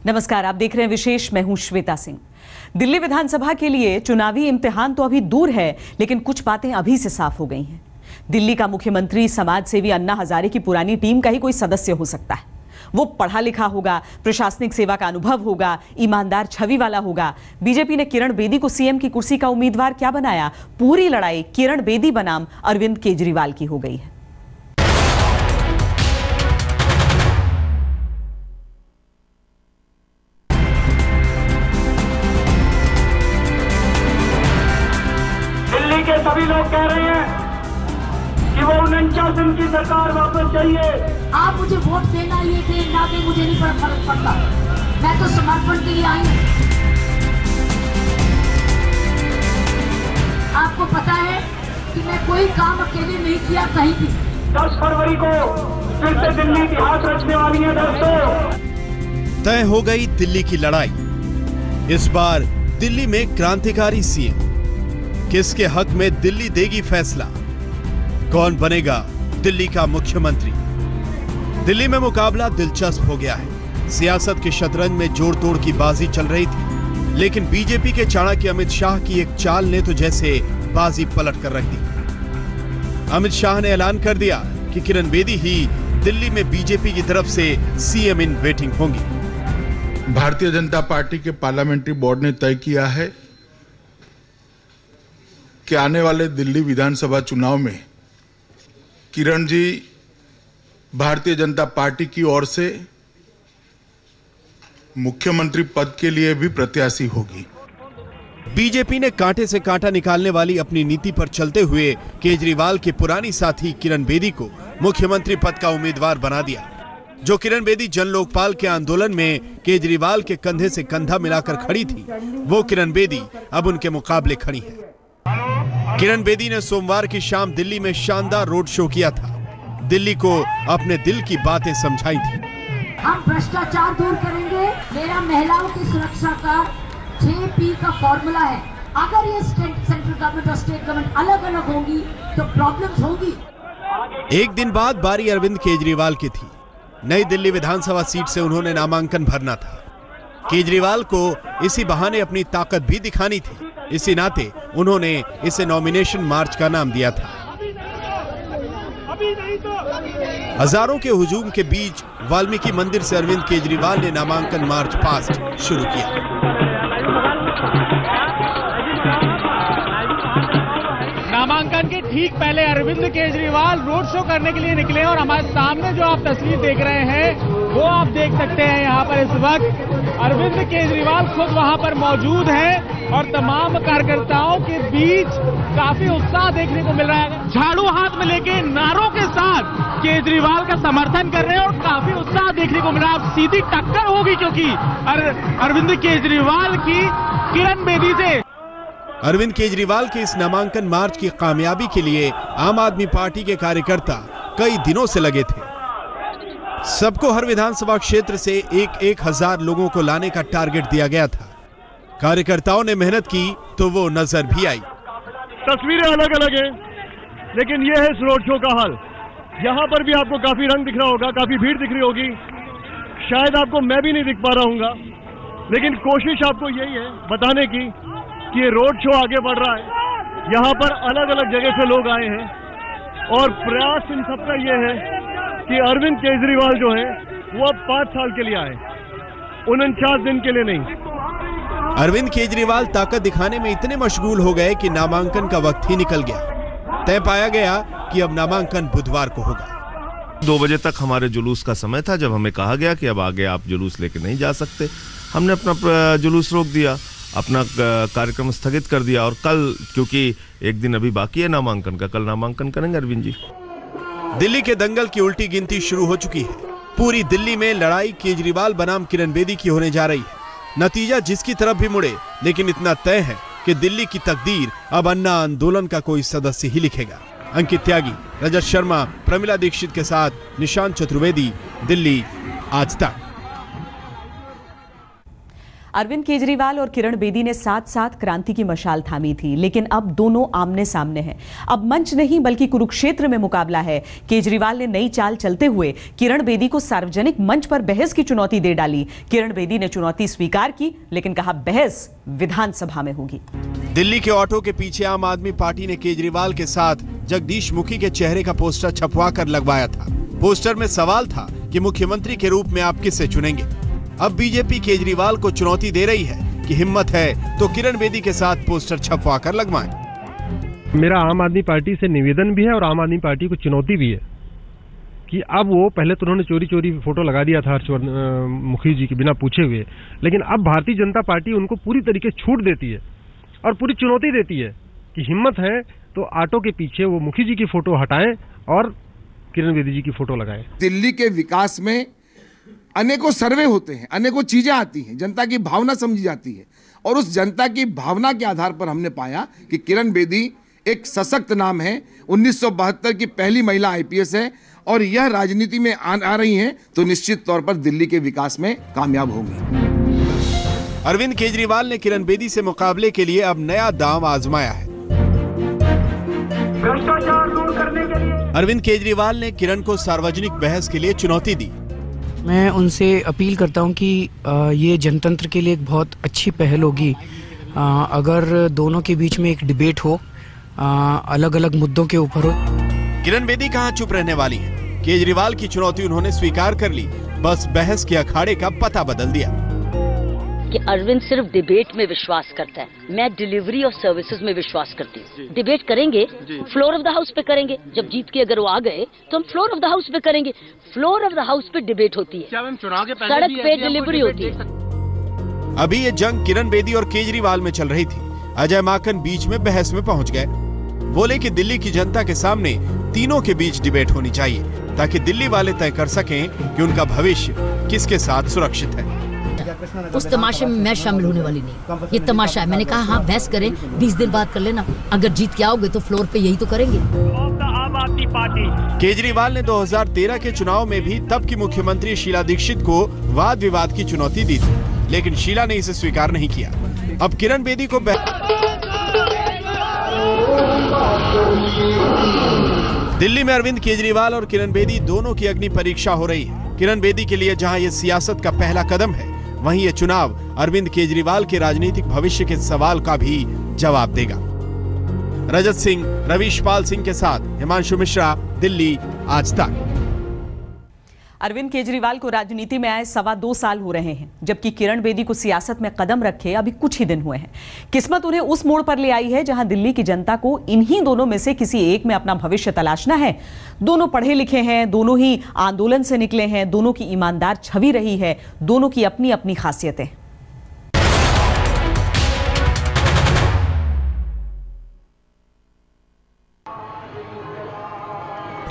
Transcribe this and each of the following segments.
नमस्कार, आप देख रहे हैं विशेष। मैं हूं श्वेता सिंह। दिल्ली विधानसभा के लिए चुनावी इम्तिहान तो अभी दूर है, लेकिन कुछ बातें अभी से साफ हो गई हैं। दिल्ली का मुख्यमंत्री समाज सेवी अन्ना हजारे की पुरानी टीम का ही कोई सदस्य हो सकता है। वो पढ़ा लिखा होगा, प्रशासनिक सेवा का अनुभव होगा, ईमानदार छवि वाला होगा। बीजेपी ने किरण बेदी को सीएम की कुर्सी का उम्मीदवार क्या बनाया? पूरी लड़ाई किरण बेदी बनाम अरविंद केजरीवाल की हो गई है। के सभी लोग कह रहे हैं कि वो 49 दिन की सरकार वापस चाहिए। आप मुझे वोट देना ये दे ना दे मुझे नहीं फर्क पड़ता, मैं तो समर्पण के लिए आई हूँ। आपको पता है कि मैं कोई काम अकेले नहीं किया कहीं भी। 10 फरवरी को फिर से दिल्ली इतिहास रचने वाली है दोस्तों। तय हो गई दिल्ली की लड़ाई। इस बार दिल्ली में क्रांतिकारी सीएम। किसके हक में दिल्ली देगी फैसला? कौन बनेगा दिल्ली का मुख्यमंत्री? दिल्ली में मुकाबला दिलचस्प हो गया है। सियासत के शतरंज में जोड़ तोड़ की बाजी चल रही थी, लेकिन बीजेपी के चाणक्य अमित शाह की एक चाल ने तो जैसे बाजी पलट कर रख दी। अमित शाह ने ऐलान कर दिया कि किरण बेदी ही दिल्ली में बीजेपी की तरफ से सीएम इन वेटिंग होंगी। भारतीय जनता पार्टी के पार्लियामेंट्री बोर्ड ने तय किया है कि आने वाले दिल्ली विधानसभा चुनाव में किरण जी भारतीय जनता पार्टी की ओर से मुख्यमंत्री पद के लिए भी प्रत्याशी होगी। बीजेपी ने कांटे से कांटा निकालने वाली अपनी नीति पर चलते हुए केजरीवाल के पुरानी साथी किरण बेदी को मुख्यमंत्री पद का उम्मीदवार बना दिया। जो किरण बेदी जन लोकपाल के आंदोलन में केजरीवाल के कंधे से कंधा मिलाकर खड़ी थी, वो किरण बेदी अब उनके मुकाबले खड़ी है। किरण बेदी ने सोमवार की शाम दिल्ली में शानदार रोड शो किया था। दिल्ली को अपने दिल की बातें समझाई थी। हम भ्रष्टाचार दूर करेंगे। मेरा महिलाओं की सुरक्षा का 6P का फॉर्मूला है। अगर ये सेंट्रल गवर्नमेंट और स्टेट गवर्नमेंट अलग अलग होगी तो प्रॉब्लम्स होगी। एक दिन बाद बारी अरविंद केजरीवाल की थी। नई दिल्ली विधानसभा सीट से उन्होंने नामांकन भरना था। केजरीवाल को इसी बहाने अपनी ताकत भी दिखानी थी। इसी नाते उन्होंने इसे नॉमिनेशन मार्च का नाम दिया था। हजारों के हुजूम के बीच वाल्मीकि मंदिर से अरविंद केजरीवाल ने नामांकन मार्च पास्ट शुरू किया। नामांकन के ठीक पहले अरविंद केजरीवाल रोड शो करने के लिए निकले और हमारे सामने जो आप तस्वीर देख रहे हैं वो आप देख सकते हैं। यहाँ पर इस वक्त अरविंद केजरीवाल खुद वहाँ पर मौजूद हैं और तमाम कार्यकर्ताओं के बीच काफी उत्साह देखने को मिल रहा है। झाड़ू हाथ में लेके नारों के साथ केजरीवाल का समर्थन कर रहे हैं और काफी उत्साह देखने को मिल रहा है। सीधी टक्कर होगी क्योंकि अरविंद केजरीवाल की किरण बेदी से। अरविंद केजरीवाल के इस नामांकन मार्च की कामयाबी के लिए आम आदमी पार्टी के कार्यकर्ता कई दिनों से लगे थे। सबको हर विधानसभा क्षेत्र से 1,000 लोगों को लाने का टारगेट दिया गया था। कार्यकर्ताओं ने मेहनत की तो वो नजर भी आई। तस्वीरें अलग अलग हैं, लेकिन ये है इस रोड शो का हाल। यहाँ पर भी आपको काफी रंग दिख रहा होगा, काफी भीड़ दिख रही होगी। शायद आपको मैं भी नहीं दिख पा रहा हूँगा, लेकिन कोशिश आपको यही है बताने की कि ये रोड शो आगे बढ़ रहा है। यहाँ पर अलग अलग जगह से लोग आए हैं और प्रयास इन सबका ये है कि अरविंद केजरीवाल जो है वो अब 5 साल के लिए आए, 49 दिन के लिए नहीं। अरविंद केजरीवाल ताकत दिखाने में इतने मशगूल हो गए कि नामांकन का वक्त ही निकल गया। तय पाया गया कि अब नामांकन बुधवार को होगा। 2 बजे तक हमारे जुलूस का समय था, जब हमें कहा गया कि अब आगे आप जुलूस लेके नहीं जा सकते। हमने अपना जुलूस रोक दिया, अपना कार्यक्रम स्थगित कर दिया और कल, क्योंकि एक दिन अभी बाकी है नामांकन का, कल नामांकन करेंगे अरविंद जी। दिल्ली के दंगल की उल्टी गिनती शुरू हो चुकी है। पूरी दिल्ली में लड़ाई केजरीवाल बनाम किरण बेदी की होने जा रही है। नतीजा जिसकी तरफ भी मुड़े, लेकिन इतना तय है कि दिल्ली की तकदीर अब अन्ना आंदोलन का कोई सदस्य ही लिखेगा। अंकित त्यागी, रजत शर्मा, प्रमिला दीक्षित के साथ निशांत चतुर्वेदी, दिल्ली आज तक। अरविंद केजरीवाल और किरण बेदी ने साथ साथ क्रांति की मशाल थामी थी, लेकिन अब दोनों आमने सामने हैं। अब मंच नहीं बल्कि कुरुक्षेत्र में मुकाबला है। केजरीवाल ने नई चाल चलते हुए किरण बेदी को सार्वजनिक मंच पर बहस की चुनौती दे डाली। किरण बेदी ने चुनौती स्वीकार की, लेकिन कहा बहस विधानसभा में होगी। दिल्ली के ऑटो के पीछे आम आदमी पार्टी ने केजरीवाल के साथ जगदीश मुखी के चेहरे का पोस्टर छपवा कर लगवाया था। पोस्टर में सवाल था कि मुख्यमंत्री के रूप में आप किसे चुनेंगे। अब बीजेपी केजरीवाल को चुनौती दे रही है कि हिम्मत है तो किरण बेदी के साथ पोस्टर छपवा कर लगवाएं। मेरा आम आदमी पार्टी से निवेदन भी है और आम आदमी पार्टी को चुनौती भी है कि अब वो पहले तो उन्होंने चोरी चोरी फोटो लगा दिया था हर्षवर्धन मुखी जी के बिना पूछे हुए, लेकिन अब भारतीय जनता पार्टी उनको पूरी तरीके से छूट देती है और पूरी चुनौती देती है कि हिम्मत है तो ऑटो के पीछे वो मुखी जी की फोटो हटाएं और किरण बेदी जी की फोटो लगाएं। दिल्ली के विकास में अनेकों सर्वे होते हैं, अनेकों चीजें आती हैं, जनता की भावना समझी जाती है और उस जनता की भावना के आधार पर हमने पाया कि किरण बेदी एक सशक्त नाम है। 1972 की पहली महिला आईपीएस है और यह राजनीति में आ रही हैं तो निश्चित तौर पर दिल्ली के विकास में कामयाब होंगी। अरविंद केजरीवाल ने किरण बेदी से मुकाबले के लिए अब नया दांव आजमाया है। भ्रष्टाचार दूर करने के लिए अरविंद केजरीवाल ने किरण को सार्वजनिक बहस के लिए चुनौती दी। मैं उनसे अपील करता हूं कि ये जनतंत्र के लिए एक बहुत अच्छी पहल होगी अगर दोनों के बीच में एक डिबेट हो, अलग अलग मुद्दों के ऊपर हो। किरण बेदी कहां चुप रहने वाली हैं? केजरीवाल की चुनौती उन्होंने स्वीकार कर ली, बस बहस के अखाड़े का पता बदल दिया कि अरविंद सिर्फ डिबेट में विश्वास करता है, मैं डिलीवरी और सर्विसेज में विश्वास करती हूँ। डिबेट करेंगे, फ्लोर ऑफ द हाउस पे करेंगे, जब जीत के अगर वो आ गए तो हम फ्लोर ऑफ द हाउस पे करेंगे। फ्लोर ऑफ द हाउस पे डिबेट होती है, सड़क पे डिलीवरी होती है। अभी ये जंग किरण बेदी और केजरीवाल में चल रही थी। अजय माकन बीच में बहस में पहुंच गए, बोले कि दिल्ली की जनता के सामने तीनों के बीच डिबेट होनी चाहिए ताकि दिल्ली वाले तय कर सकें कि उनका भविष्य किसके साथ सुरक्षित है। उस तमाशे में मैं शामिल होने वाली नहीं, ये तमाशा है। मैंने कहा हाँ बहस करें, 20 दिन बाद कर लेना, अगर जीत के आओगे तो फ्लोर पे यही तो करेंगे। आम आदमी पार्टी केजरीवाल ने 2013 के चुनाव में भी तब की मुख्यमंत्री शीला दीक्षित को वाद विवाद की चुनौती दी थी, लेकिन शीला ने इसे स्वीकार नहीं किया। अब किरण बेदी को दिल्ली में अरविंद केजरीवाल और किरण बेदी दोनों की अग्नि परीक्षा हो रही है। किरण बेदी के लिए जहां ये सियासत का पहला कदम है, वहीं ये चुनाव अरविंद केजरीवाल के राजनीतिक भविष्य के सवाल का भी जवाब देगा। रजत सिंह, रवीश पाल सिंह के साथ हिमांशु मिश्रा, दिल्ली आज तक। अरविंद केजरीवाल को राजनीति में आए 2.25 साल हो रहे हैं, जबकि किरण बेदी को सियासत में कदम रखे अभी कुछ ही दिन हुए हैं। किस्मत उन्हें उस मोड़ पर ले आई है जहां दिल्ली की जनता को इन्हीं दोनों में से किसी एक में अपना भविष्य तलाशना है। दोनों पढ़े लिखे हैं, दोनों ही आंदोलन से निकले हैं, दोनों की ईमानदार छवि रही है, दोनों की अपनी अपनी खासियतें।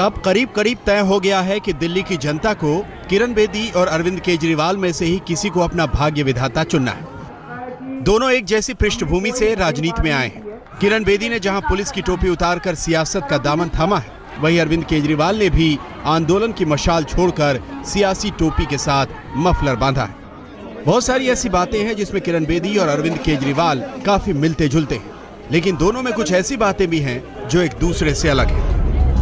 अब करीब करीब तय हो गया है कि दिल्ली की जनता को किरण बेदी और अरविंद केजरीवाल में से ही किसी को अपना भाग्य विधाता चुनना है। दोनों एक जैसी पृष्ठभूमि से राजनीति में आए हैं। किरण बेदी ने जहां पुलिस की टोपी उतारकर सियासत का दामन थामा है, वहीं अरविंद केजरीवाल ने भी आंदोलन की मशाल छोड़कर सियासी टोपी के साथ मफलर बांधा है। बहुत सारी ऐसी बातें हैं जिसमें किरण बेदी और अरविंद केजरीवाल काफी मिलते जुलते हैं, लेकिन दोनों में कुछ ऐसी बातें भी हैं जो एक दूसरे से अलग है।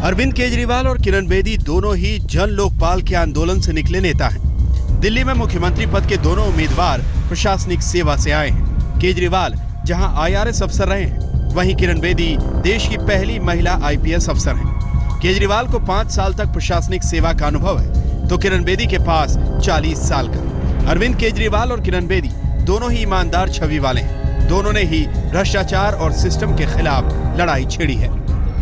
अरविंद केजरीवाल और किरण बेदी दोनों ही जन लोकपाल के आंदोलन से निकले नेता हैं। दिल्ली में मुख्यमंत्री पद के दोनों उम्मीदवार प्रशासनिक सेवा से आए हैं। केजरीवाल जहां IRS अफसर रहे हैं, वहीं किरण बेदी देश की पहली महिला IPS अफसर हैं। केजरीवाल को 5 साल तक प्रशासनिक सेवा का अनुभव है, तो किरण बेदी के पास 40 साल का। अरविंद केजरीवाल और किरण बेदी दोनों ही ईमानदार छवि वाले हैं। दोनों ने ही भ्रष्टाचार और सिस्टम के खिलाफ लड़ाई छेड़ी है।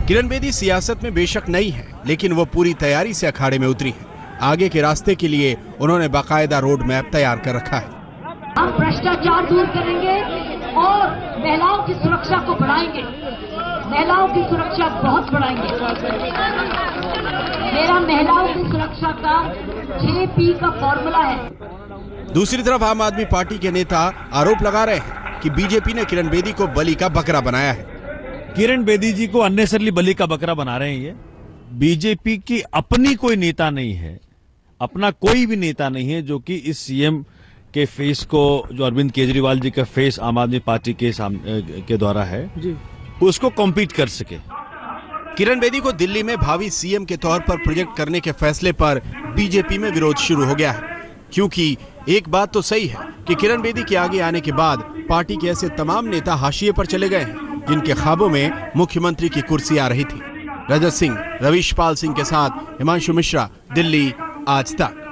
किरण बेदी सियासत में बेशक नई है, लेकिन वो पूरी तैयारी से अखाड़े में उतरी है। आगे के रास्ते के लिए उन्होंने बाकायदा रोड मैप तैयार कर रखा है। हम भ्रष्टाचार दूर करेंगे और महिलाओं की सुरक्षा को बढ़ाएंगे। महिलाओं की सुरक्षा बहुत बढ़ाएंगे। मेरा महिलाओं की सुरक्षा का 6P का फॉर्मूला है। दूसरी तरफ आम आदमी पार्टी के नेता आरोप लगा रहे हैं कि बीजेपी ने किरण बेदी को बलि का बकरा बनाया है। किरण बेदी जी को अननेसेसरली बलि का बकरा बना रहे हैं। ये बीजेपी की अपनी कोई नेता नहीं है, अपना कोई भी नेता नहीं है जो कि इस CM के फेस को, जो अरविंद केजरीवाल जी का फेस आम आदमी पार्टी के द्वारा है जी, उसको कॉम्पीट कर सके। किरण बेदी को दिल्ली में भावी सीएम के तौर पर प्रोजेक्ट करने के फैसले पर बीजेपी में विरोध शुरू हो गया है, क्योंकि एक बात तो सही है कि किरण बेदी के आगे आने के बाद पार्टी के ऐसे तमाम नेता हाशिए पर चले गए हैं जिनके ख्वाबों में मुख्यमंत्री की कुर्सी आ रही थी। रजत सिंह, रवीश पाल सिंह के साथ हिमांशु मिश्रा, दिल्ली, आज तक।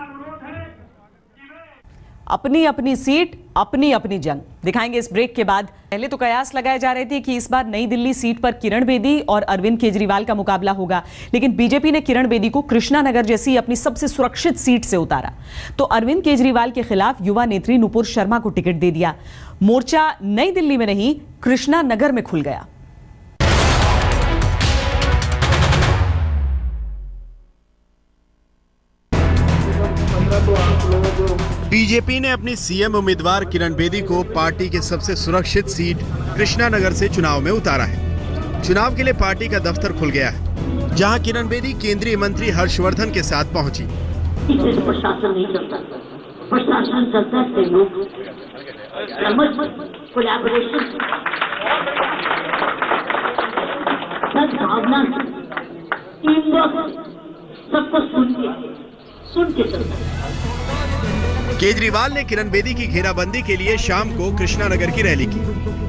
अपनी अपनी सीट, अपनी अपनी जंग। दिखाएंगे इस ब्रेक के बाद। पहले तो कयास लगाए जा रहे थे कि इस बार नई दिल्ली सीट पर किरण बेदी और अरविंद केजरीवाल का मुकाबला होगा, लेकिन बीजेपी ने किरण बेदी को कृष्णा नगर जैसी अपनी सबसे सुरक्षित सीट से उतारा तो अरविंद केजरीवाल के खिलाफ युवा नेत्री नुपुर शर्मा को टिकट दे दिया। मोर्चा नई दिल्ली में नहीं, कृष्णा नगर में खुल गया। बीजेपी ने अपनी सीएम उम्मीदवार किरण बेदी को पार्टी के सबसे सुरक्षित सीट कृष्णा नगर से चुनाव में उतारा है। चुनाव के लिए पार्टी का दफ्तर खुल गया है, जहां किरण बेदी केंद्रीय मंत्री हर्षवर्धन के साथ पहुंची। प्रशासन नहीं चलता, प्रशासन चलता है लोग, कोलैबोरेशन, सद्भावना, टीम वर्क, सबको सुन के चलता है। केजरीवाल ने किरण बेदी की घेराबंदी के लिए शाम को कृष्णा नगर की रैली की,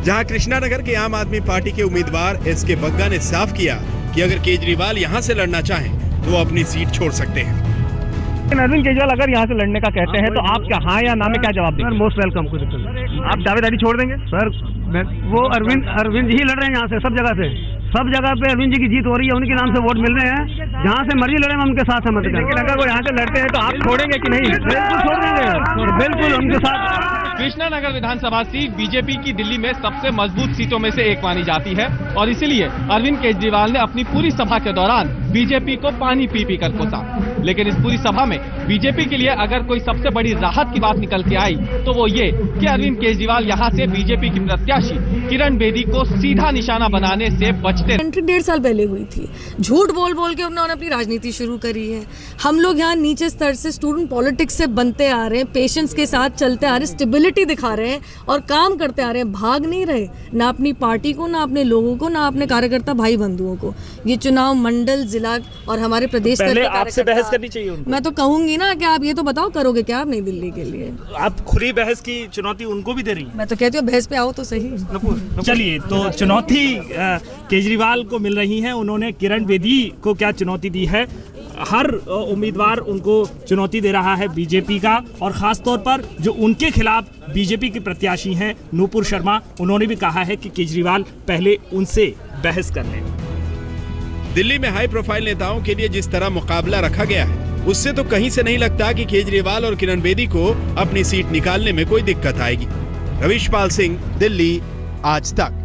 जहां कृष्णा नगर के आम आदमी पार्टी के उम्मीदवार एसके बग्गा ने साफ किया कि अगर केजरीवाल यहां से लड़ना चाहें तो वो अपनी सीट छोड़ सकते हैं। अरविंद केजरीवाल अगर यहाँ से लड़ने का कहते हैं तो आप क्या हाँ या ना में क्या जवाब देंगे? Sir most welcome. आप दावेदारी छोड़ देंगे? सर वो अरविंद जी लड़ रहे हैं यहाँ से, सब जगह पे अरविंद जी की जीत हो रही है, उनके नाम से वोट मिल रहे हैं, जहाँ से मर्जी लड़े हम उनके साथ समझ गए। लेकिन अगर वो यहाँ से लड़ते हैं तो आप छोड़ेंगे कि नहीं? बिल्कुल छोड़ देंगे, बिल्कुल उनके साथ। कृष्णा नगर विधानसभा सीट बीजेपी की दिल्ली में सबसे मजबूत सीटों में से एक मानी जाती है और इसीलिए अरविंद केजरीवाल ने अपनी पूरी सभा के दौरान बीजेपी को पानी पी कर कोसा। लेकिन इस पूरी सभा में बीजेपी के लिए अगर कोई सबसे बड़ी राहत की बात निकल के आई तो वो ये कि अरविंद केजरीवाल यहाँ से बीजेपी की प्रत्याशी किरण बेदी को सीधा निशाना बनाने से बचते। एंट्री 1.5 साल पहले हुई थी, झूठ बोल के उन्होंने अपनी राजनीति शुरू करी है। हम लोग यहाँ नीचे स्तर से स्टूडेंट पॉलिटिक्स से बनते आ रहे हैं, पेशेंस के साथ चलते आ रहे हैं, स्टेबिलिटी दिखा रहे हैं और काम करते आ रहे हैं, भाग नहीं रहे ना अपनी पार्टी को, ना अपने लोगों को, ना अपने कार्यकर्ता भाई बंधुओं को। ये चुनाव मंडल, जिला और हमारे प्रदेश पहले आपसे बहस करनी चाहिए उनको। मैं तो कहूंगी ना कि आप ये तो बताओ करोगे क्या आप नई दिल्ली के लिए? आप खुली बहस की चुनौती उनको भी दे रही हैं। मैं तो कहती हूँ बहस पे आओ तो सही। चलिए, तो चुनौती केजरीवाल को मिल रही है। उन्होंने किरण बेदी को क्या चुनौती दी है? हर उम्मीदवार उनको चुनौती दे रहा है बीजेपी का, और खास तौर पर जो उनके खिलाफ बीजेपी की प्रत्याशी हैं नुपुर शर्मा, उन्होंने भी कहा है कि केजरीवाल पहले उनसे बहस कर लें। दिल्ली में हाई प्रोफाइल नेताओं के लिए जिस तरह मुकाबला रखा गया है, उससे तो कहीं से नहीं लगता कि केजरीवाल और किरण बेदी को अपनी सीट निकालने में कोई दिक्कत आएगी। रवीश पाल सिंह, दिल्ली, आज तक।